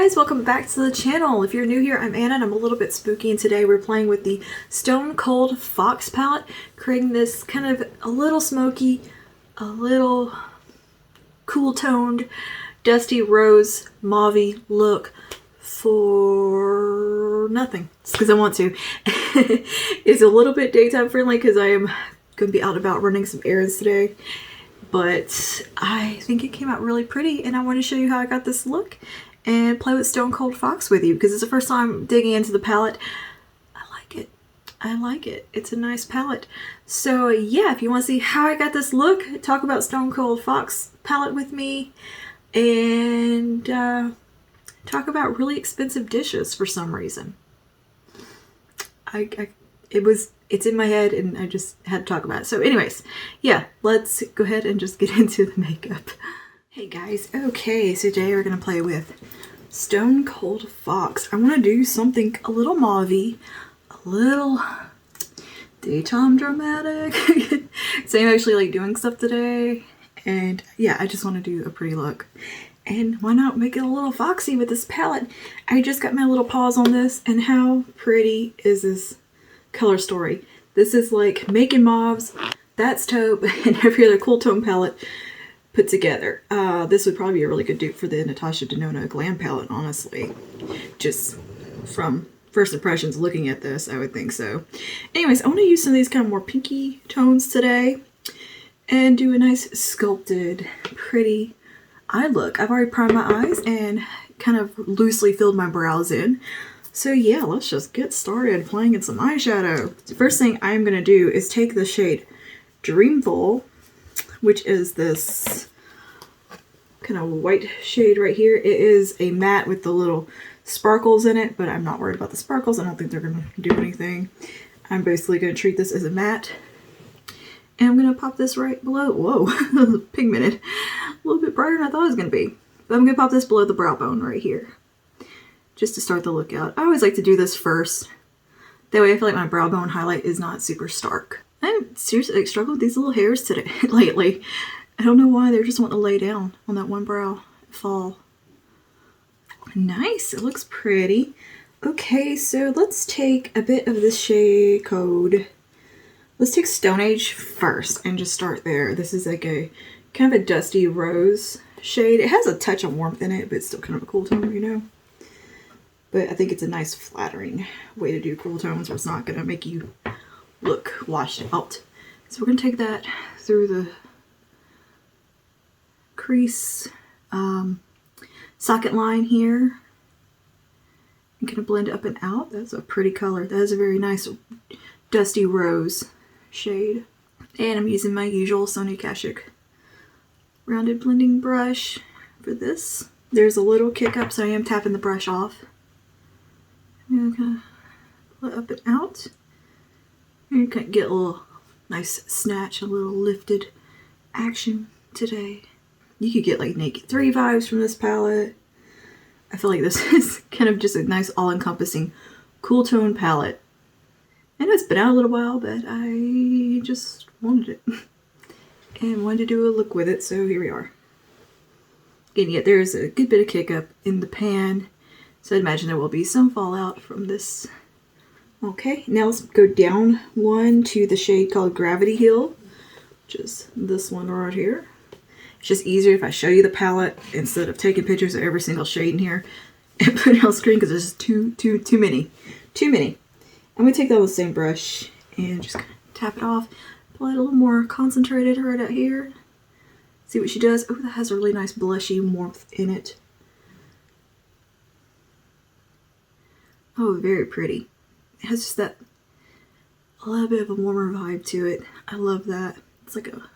guys, welcome back to the channel. If you're new here, I'm Anna and I'm a little bit spooky, and today we're playing with the Stone Cold Fox palette, creating this kind of a little smoky, a little cool toned, dusty rose mauve look for nothing. It's because I want to. It's a little bit daytime friendly because I am going to be out and about running some errands today. But I think it came out really pretty, and I want to show you how I got this look and play with Stone Cold Fox with you because it's the first time digging into the palette. I like it. I like it. It's a nice palette. So yeah, if you want to see how I got this look, talk about Stone Cold Fox palette with me, and talk about really expensive dishes for some reason. It's in my head and I just had to talk about it. So anyways, yeah, let's go ahead and just get into the makeup. Hey guys, okay, so today we're going to play with Stone Cold Fox. I want to do something a little mauvey, a little daytime dramatic. So I'm actually like doing stuff today, and yeah, I just want to do a pretty look. And why not make it a little foxy with this palette? I just got my little paws on this, and how pretty is this color story? This is like making mauves, that's taupe, and every other cool tone palette put together. This would probably be a really good dupe for the Natasha Denona Glam palette, honestly. Just from first impressions looking at this, I would think so. Anyways, I want to use some of these kind of more pinky tones today and do a nice sculpted, pretty eye look. I've already primed my eyes and kind of loosely filled my brows in. So yeah, let's just get started playing in some eyeshadow. The first thing I'm going to do is take the shade Dreamful, which is this kind of white shade right here. It is a matte with the little sparkles in it, but I'm not worried about the sparkles. I don't think they're going to do anything. I'm basically going to treat this as a matte. And I'm going to pop this right below. Whoa, pigmented. A little bit brighter than I thought it was going to be. But I'm going to pop this below the brow bone right here, just to start the look out. I always like to do this first. That way I feel like my brow bone highlight is not super stark. I'm seriously like struggling with these little hairs today lately. I don't know why, they're just wanting to lay down on that one brow fall. Nice, it looks pretty. Okay, so let's take a bit of this shade code. Let's take Stone Age first and just start there. This is like a kind of a dusty rose shade. It has a touch of warmth in it, but it's still kind of a cool tone, you know? But I think it's a nice flattering way to do cool tones where it's not going to make you look washed out. So we're going to take that through the crease socket line here. I'm going to blend up and out. That's a pretty color. That is a very nice dusty rose shade. And I'm using my usual Sonia Kashuk rounded blending brush for this. There's a little kick up, so I am tapping the brush off. I'm going to pull it up and out. You can get a little nice snatch, a little lifted action today. You could get like Naked 3 vibes from this palette. I feel like this is kind of just a nice all-encompassing cool tone palette. I know it's been out a little while, but I just wanted it. And wanted to do a look with it, so here we are. Again, yeah, there's a good bit of kick up in the pan, so I'd imagine there will be some fallout from this. Okay, now let's go down one to the shade called Gravity Hill, which is this one right here. It's just easier if I show you the palette instead of taking pictures of every single shade in here and put it on screen because there's just too many. Too many. I'm going to take that with the same brush and just kind of tap it off. Apply it a little more concentrated right out here. See what she does. Oh, that has a really nice blushy warmth in it. Oh, very pretty. It has just that a little bit of a warmer vibe to it. I love that. It's like a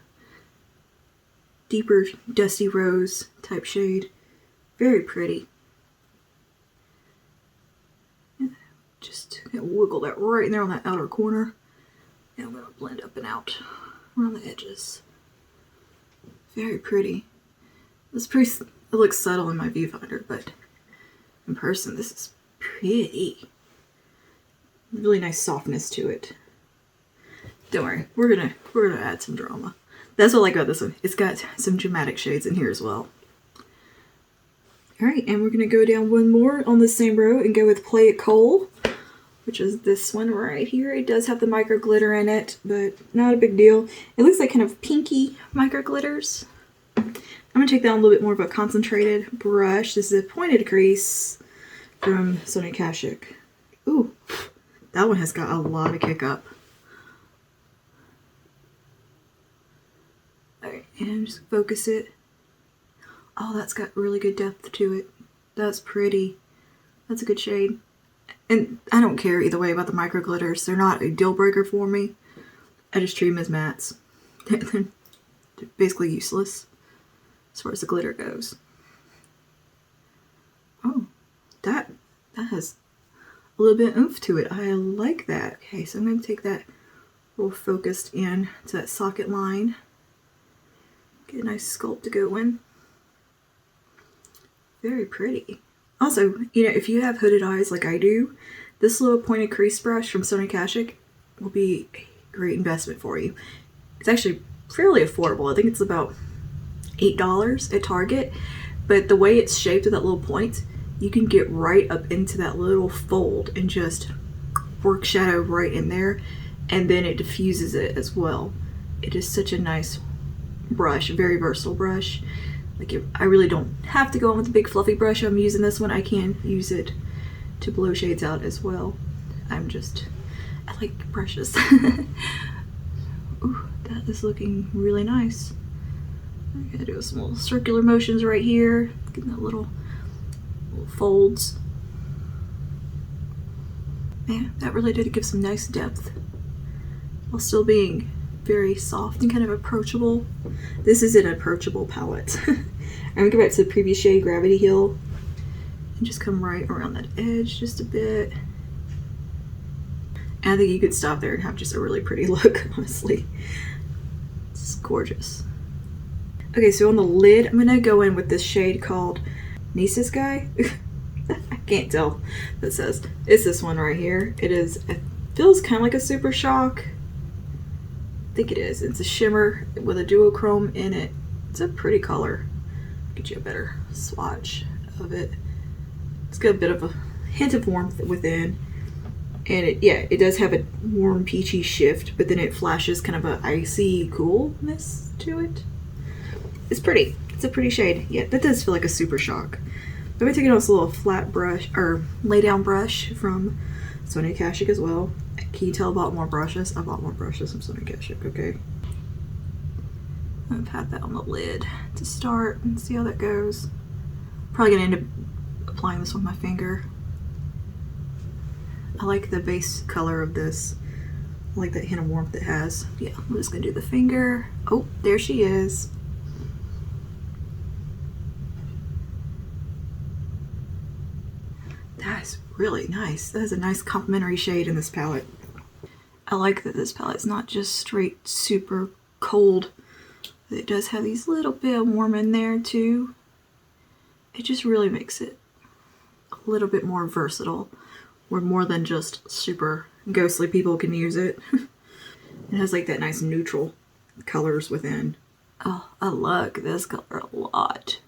deeper dusty rose type shade. Very pretty. And just wiggle that right in there on that outer corner. And I'm going to blend up and out around the edges. Very pretty. It looks subtle in my viewfinder, but in person this is pretty. Really nice softness to it. Don't worry, we're gonna add some drama. That's what I like about this one. It's got some dramatic shades in here as well. All right, and we're gonna go down one more on the same row and go with Play It Coal, which is this one right here. It does have the micro glitter in it, but not a big deal. It looks like kind of pinky micro glitters. I'm gonna take that on a little bit more of a concentrated brush. This is a pointed crease from Sonia Kashuk. Ooh, that one has got a lot of kick up. All right, and just focus it. Oh, that's got really good depth to it. That's pretty. That's a good shade. And I don't care either way about the micro glitters. They're not a deal breaker for me. I just treat them as mattes. They're basically useless as far as the glitter goes. Oh, that has a little bit of oomph to it. I like that. Okay, so I'm going to take that little focused in to that socket line. Get a nice sculpt to go in. Very pretty. Also, you know, if you have hooded eyes like I do, this little pointed crease brush from Sonia Kashuk will be a great investment for you. It's actually fairly affordable. I think it's about $8 at Target, but the way it's shaped with that little point, you can get right up into that little fold and just work shadow right in there, and then it diffuses it as well. It is such a nice brush, a very versatile brush. Like, I really don't have to go on with the big fluffy brush. I'm using this one. I can use it to blow shades out as well. I like brushes. Ooh, that is looking really nice. I'm gonna do some little circular motions right here, getting that little folds. Man, that really did give some nice depth while still being very soft and kind of approachable. This is an approachable palette. I'm gonna go back to the previous shade, Gravity Hill, and just come right around that edge just a bit. And I think you could stop there and have just a really pretty look, honestly. It's gorgeous. Okay, so on the lid, I'm gonna go in with this shade called Nisa's Guy. I can't tell what it says. It's this one right here. It feels kind of like a Super Shock. I think it is. It's a shimmer with a duochrome in it. It's a pretty color. Get you a better swatch of it. It's got a bit of a hint of warmth within. And it does have a warm peachy shift, but then it flashes kind of an icy coolness to it. It's pretty. It's a pretty shade. Yeah, that does feel like a Super Shock. I'm going to take it on this little flat brush, or lay down brush from Sonia Kashuk as well. Can you tell I bought more brushes? I bought more brushes from Sonia Kashuk, okay. I'm going to pat that on the lid to start and see how that goes. Probably going to end up applying this with my finger. I like the base color of this. I like that hint of warmth it has. Yeah, I'm just going to do the finger. Oh, there she is. That's really nice. That is a nice complementary shade in this palette. I like that this palette's not just straight super cold. It does have these little bit of warm in there too. It just really makes it a little bit more versatile, where more than just super ghostly people can use it. It has like that nice neutral colors within. Oh, I like this color a lot.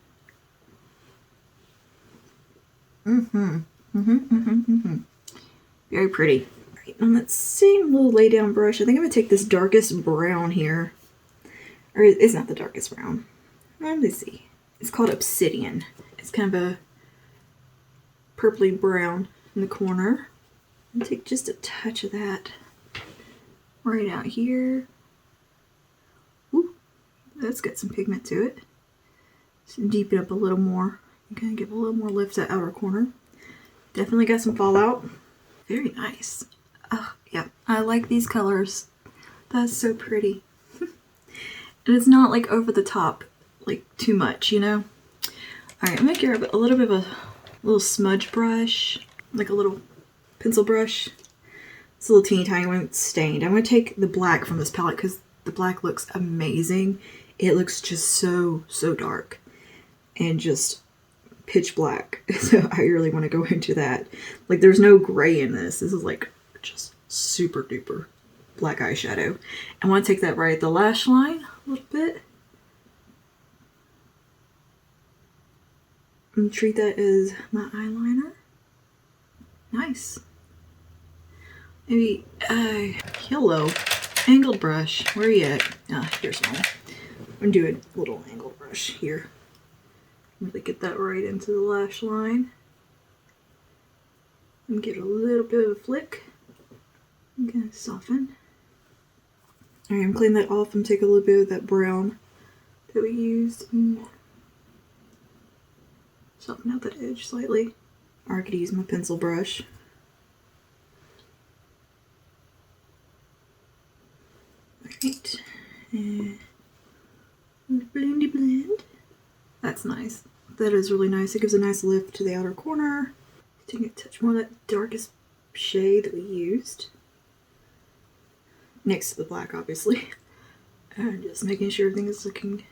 Very pretty. Right, on that same little lay down brush, I think I'm gonna take this darkest brown here. Or it's not the darkest brown. Let me see. It's called Obsidian. It's kind of a purpley brown in the corner. I'm gonna take just a touch of that right out here. Ooh, that's got some pigment to it. Just deepen up a little more. I'm gonna give a little more lift to that outer corner. Definitely got some fallout. Very nice. Oh, yeah, I like these colors. That's so pretty. And it's not like over the top, like too much, you know? All right, I'm gonna grab a little bit of a little smudge brush, like a little pencil brush. It's a little teeny tiny one, it's stained. I'm gonna take the black from this palette because the black looks amazing. It looks just so dark and just pitch black. So I really want to go into that. Like, there's no gray in this. This is like just super duper black eyeshadow. I want to take that right at the lash line a little bit. and treat that as my eyeliner. Nice. Maybe a yellow angled brush. Where are you at? Ah, here's one. I'm doing a little angled brush here. Really get that right into the lash line. And get a little bit of a flick. I'm gonna soften. Alright, I'm cleaning that off and take a little bit of that brown that we used and soften out that edge slightly. Or I could use my pencil brush. Alright, and blendy blend. That's nice. That is really nice. It gives a nice lift to the outer corner. Taking a touch more of that darkest shade that we used. Next to the black, obviously. And just making sure everything is looking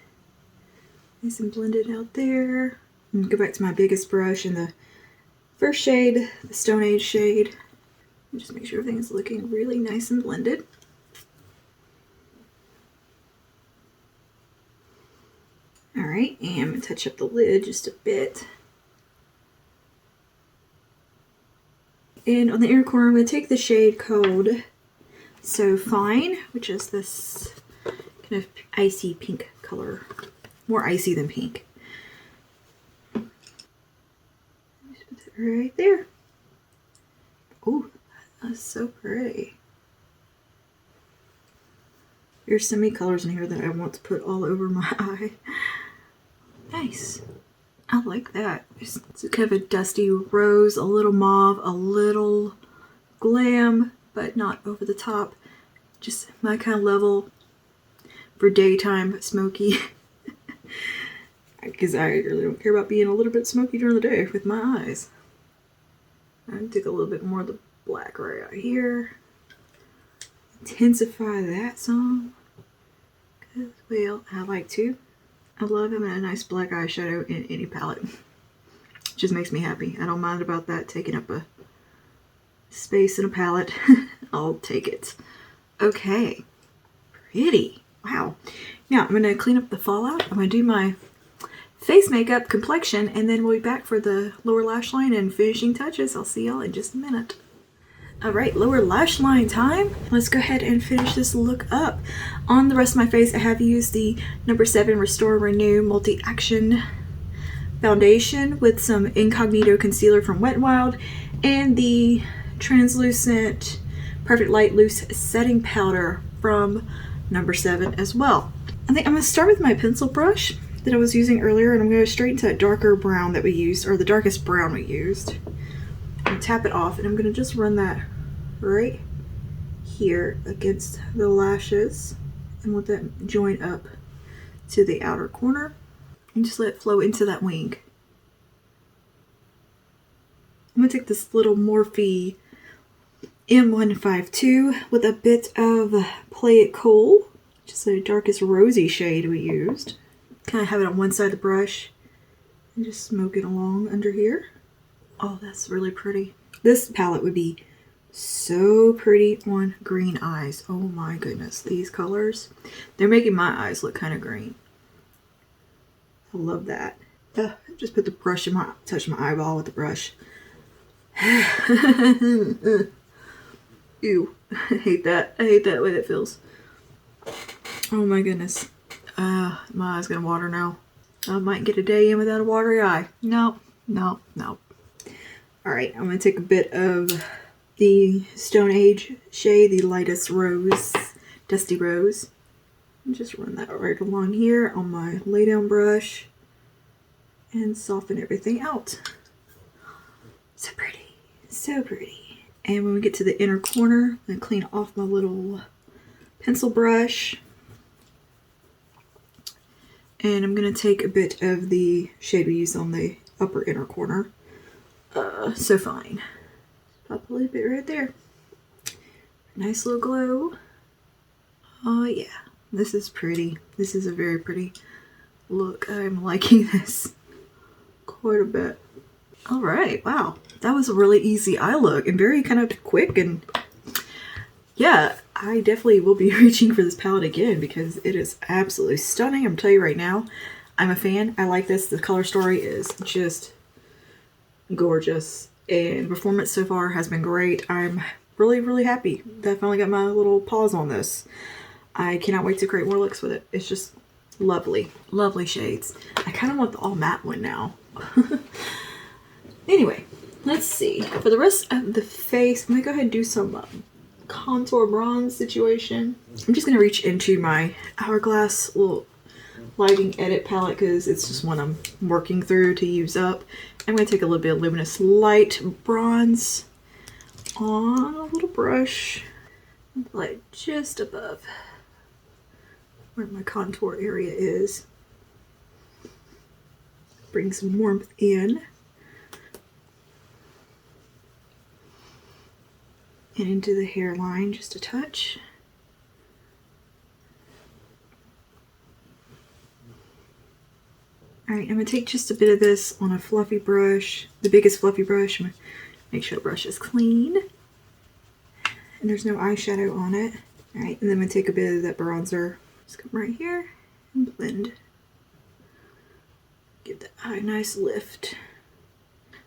nice and blended out there. And go back to my biggest brush in the first shade, the Stone Age shade. And just make sure everything is looking really nice and blended. Alright, and I'm going to touch up the lid just a bit. And on the inner corner, I'm going to take the shade called So Fine, which is this kind of icy pink color. More icy than pink. Just put that right there. Oh, that's so pretty. There's so many colors in here that I want to put all over my eye. Nice. I like that. It's kind of a dusty rose, a little mauve, a little glam, but not over the top. Just my kind of level for daytime smoky. Because I really don't care about being a little bit smoky during the day with my eyes. I take a little bit more of the black right out here. Intensify that some. Because, well, I like to. I love having a nice black eyeshadow in any palette. Just makes me happy. I don't mind about that taking up a space in a palette. I'll take it. Okay. Pretty. Wow. Now I'm going to clean up the fallout. I'm going to do my face makeup, complexion, and then we'll be back for the lower lash line and finishing touches. I'll see y'all in just a minute. Alright, lower lash line time. Let's go ahead and finish this look up. On the rest of my face, I have used the No. 7 Restore Renew Multi-Action Foundation with some Incognito Concealer from Wet n Wild and the Translucent Perfect Light Loose Setting Powder from No. 7 as well. I think I'm going to start with my pencil brush that I was using earlier, and I'm going to go straight into that darker brown that we used, or the darkest brown we used. And tap it off, and I'm going to just run that right here against the lashes and let that join up to the outer corner and just let it flow into that wing. I'm going to take this little Morphe M152 with a bit of Play It Cool, which is the darkest rosy shade we used. Kind of have it on one side of the brush and just smoke it along under here. Oh, that's really pretty. This palette would be so pretty on green eyes. Oh my goodness, these colors. They're making my eyes look kind of green. I love that. Just put the brush in my, touch my eyeball with the brush. Ew, I hate that. I hate that way that feels. Oh my goodness. My eye's gonna water now. I might get a day in without a watery eye. Nope, nope, nope. Alright, I'm going to take a bit of the Stone Age shade, the lightest rose, Dusty Rose. And just run that right along here on my lay down brush and soften everything out. So pretty, so pretty. And when we get to the inner corner, I'm going to clean off my little pencil brush. And I'm going to take a bit of the shade we used on the upper inner corner. So Fine. Pop a little bit right there. Nice little glow. Oh yeah, this is pretty. This is a very pretty look. I'm liking this quite a bit. Alright, wow. That was a really easy eye look and very kind of quick, and yeah, I definitely will be reaching for this palette again because it is absolutely stunning. I'm gonna tell you right now, I'm a fan. I like this. The color story is just gorgeous. And the performance so far has been great. I'm really, really happy that I finally got my little paws on this. I cannot wait to create more looks with it. It's just lovely. Lovely shades. I kind of want the all matte one now. Anyway, let's see. For the rest of the face, I'm going to go ahead and do some contour bronze situation. I'm just going to reach into my Hourglass little lighting edit palette because it's just one I'm working through to use up. I'm going to take a little bit of Luminous Light Bronze on a little brush, like just above where my contour area is. Bring some warmth in. And into the hairline just a touch. Alright, I'm going to take just a bit of this on a fluffy brush, the biggest fluffy brush. I'm going to make sure the brush is clean. And there's no eyeshadow on it. Alright, and then I'm going to take a bit of that bronzer. Just come right here and blend. Give the eye a nice lift.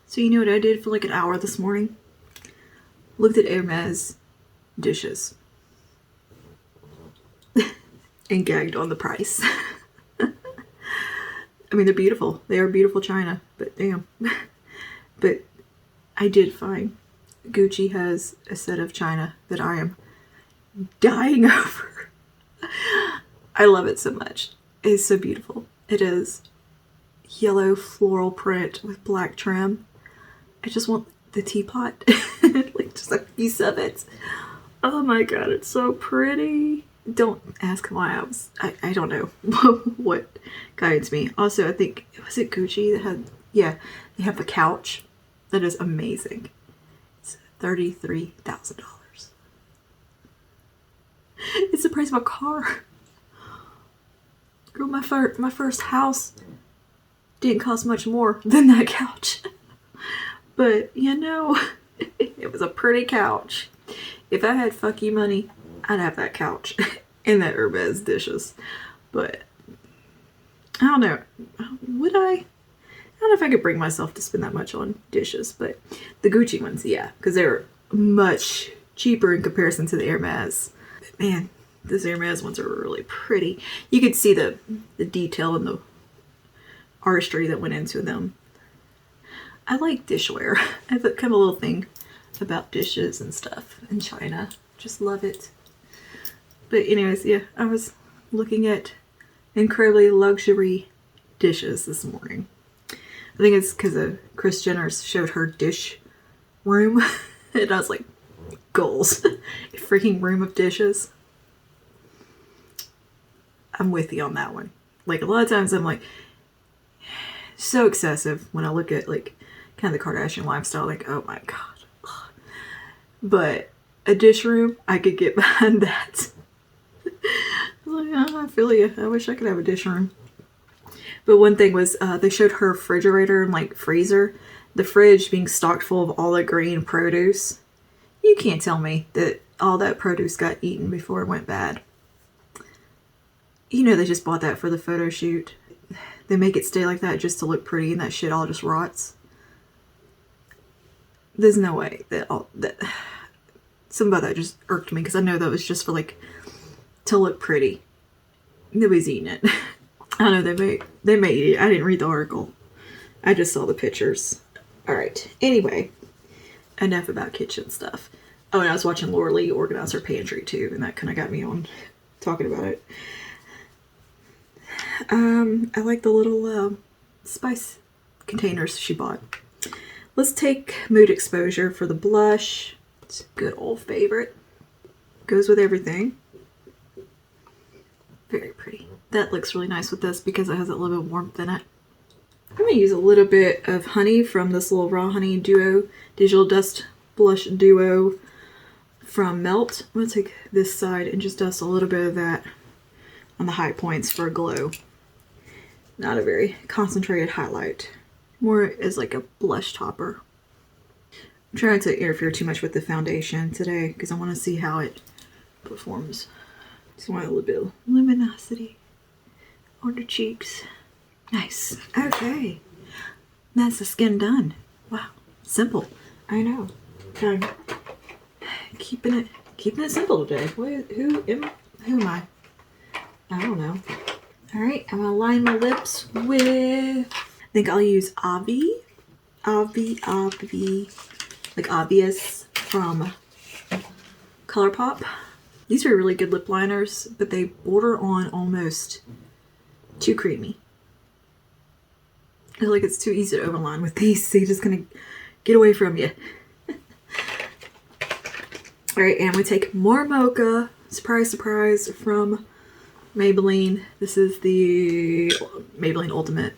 So you know what I did for like an hour this morning? Looked at Hermes dishes. And gagged on the price. I mean, they're beautiful. They are beautiful china, but damn. But I did find Gucci has a set of china that I am dying over. I love it so much. It's so beautiful. It is yellow floral print with black trim. I just want the teapot. Like just a piece of it. Oh my god, it's so pretty. Don't ask why I don't know what guides me. Also, I think, was it Gucci that had, yeah, they have a couch that is amazing. It's $33,000. It's the price of a car. Girl, my first house didn't cost much more than that couch. But, you know, it was a pretty couch. If I had fuck you money, I'd have that couch and that Hermes dishes. But I don't know. Would I? I don't know if I could bring myself to spend that much on dishes. But the Gucci ones, yeah. Because they're much cheaper in comparison to the Hermes. But man, those Hermes ones are really pretty. You could see the detail and the artistry that went into them. I like dishware. I have kind of a little thing about dishes and stuff and china. Just love it. But anyways, yeah, I was looking at incredibly luxury dishes this morning. I think it's because of Kris Jenner showed her dish room. And I was like, goals. A freaking room of dishes. I'm with you on that one. Like a lot of times I'm like, so excessive when I look at like kind of the Kardashian lifestyle, like, oh my god. But a dish room, I could get behind that. Like, oh, I feel you. I wish I could have a dish room. But one thing was, they showed her refrigerator and like freezer, the fridge being stocked full of all the green produce. You can't tell me that all that produce got eaten before it went bad. You know they just bought that for the photo shoot. They make it stay like that just to look pretty, and that shit all just rots. There's no way that something about that just irked me because I know that was just for like to look pretty. Nobody's eating it. I know they may eat it. I didn't read the article. I just saw the pictures. All right. Anyway, enough about kitchen stuff. Oh, and I was watching Laura Lee organize her pantry too, and that kind of got me on talking about it. I like the little spice containers she bought. Let's take Mood Exposure for the blush. It's a good old favorite. Goes with everything. Very pretty. That looks really nice with this because it has a little bit of warmth in it. I'm going to use a little bit of honey from this little Raw Honey Duo Digital Dust Blush Duo from Melt. I'm going to take this side and just dust a little bit of that on the high points for a glow. Not a very concentrated highlight. More as like a blush topper. I'm trying to interfere too much with the foundation today because I want to see how it performs. Just want a little bit of luminosity on the cheeks. Nice. Okay. That's the skin done. Wow, simple. I know. Okay. Keeping it simple today. Who am I? I don't know. All right, I'm gonna line my lips with, I think I'll use Avi, like obvious from Colourpop. These are really good lip liners, but they border on almost too creamy. I feel like it's too easy to overline with these. They're just gonna get away from you. All right, and we take more mocha, surprise, surprise, from Maybelline. This is the Maybelline Ultimate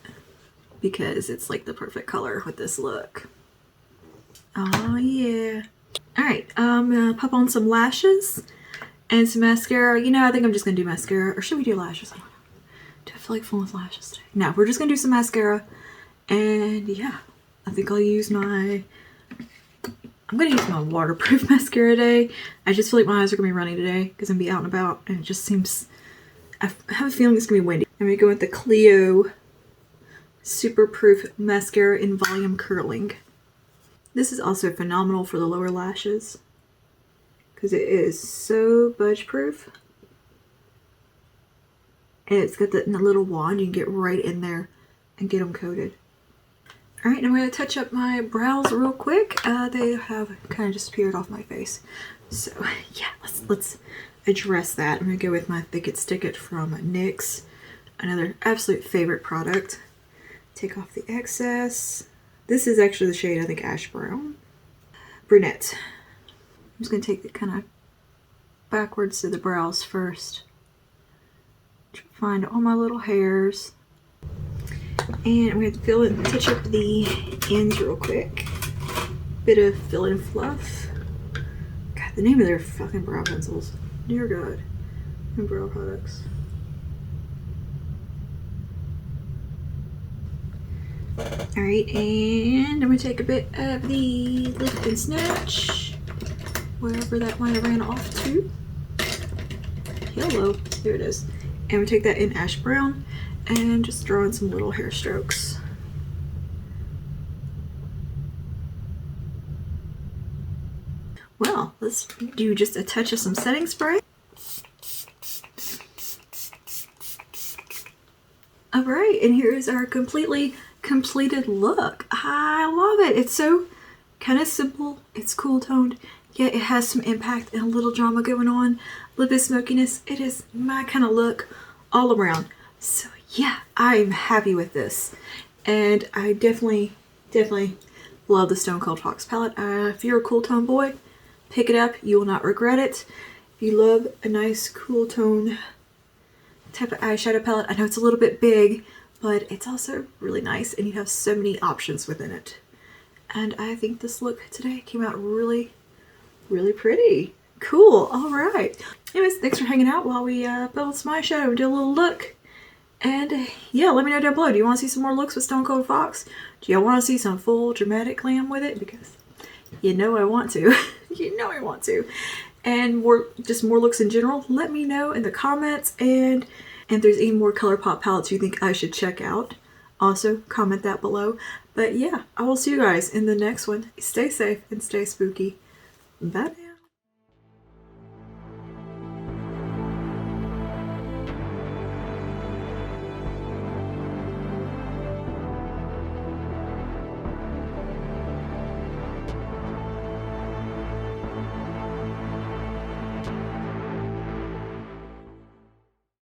because it's like the perfect color with this look. Oh yeah. All right, I'm gonna pop on some lashes and some mascara. You know, I think I'm just gonna do mascara, or should we do lashes? I don't know. Do I feel like fooling with lashes today? No, we're just gonna do some mascara. And yeah, I think I'll use I'm gonna use my waterproof mascara today. I just feel like my eyes are gonna be running today because I'm gonna be out and about, and it just seems, I have a feeling it's gonna be windy. I'm gonna go with the Clio Super Proof Mascara in Volume Curling. This is also phenomenal for the lower lashes because it is so budge proof. And it's got that little wand, you can get right in there and get them coated. All right, I'm going to touch up my brows real quick. They have kind of disappeared off my face. So yeah, let's address that. I'm going to go with my Thick It Stick It from NYX, another absolute favorite product. Take off the excess. This is actually the shade, I think, Ash Brown. Brunette. I'm just going to take it kind of backwards to the brows first. Find all my little hairs. And I'm going to touch up the ends real quick. Bit of fill and fluff. God, the name of their fucking brow pencils. Dear God. And brow products. Alright, and I'm going to take a bit of the Lift and Snatch, wherever that might have ran off to. Hello, there it is. And we take that in Ash Brown and just draw in some little hair strokes. Well, let's do just a touch of some setting spray. Alright, and here is our completely completed look. I love it. It's so kind of simple. It's cool toned, yet it has some impact and a little drama going on. A little bit of smokiness. It is my kind of look all around. So yeah, I'm happy with this. And I definitely love the Stone Cold Fox palette. If you're a cool tone boy, pick it up. You will not regret it. If you love a nice cool tone type of eyeshadow palette, I know it's a little bit big, but it's also really nice and you have so many options within it. And I think this look today came out really pretty. Cool. All right. Anyways, thanks for hanging out while we build some eyeshadow and do a little look. And yeah, let me know down below. Do you want to see some more looks with Stone Cold Fox? Do you want to see some full dramatic glam with it? Because you know I want to. You know I want to. And just more looks in general. Let me know in the comments. And if there's any more Colourpop palettes you think I should check out, also comment that below. But yeah, I will see you guys in the next one. Stay safe and stay spooky. Bye.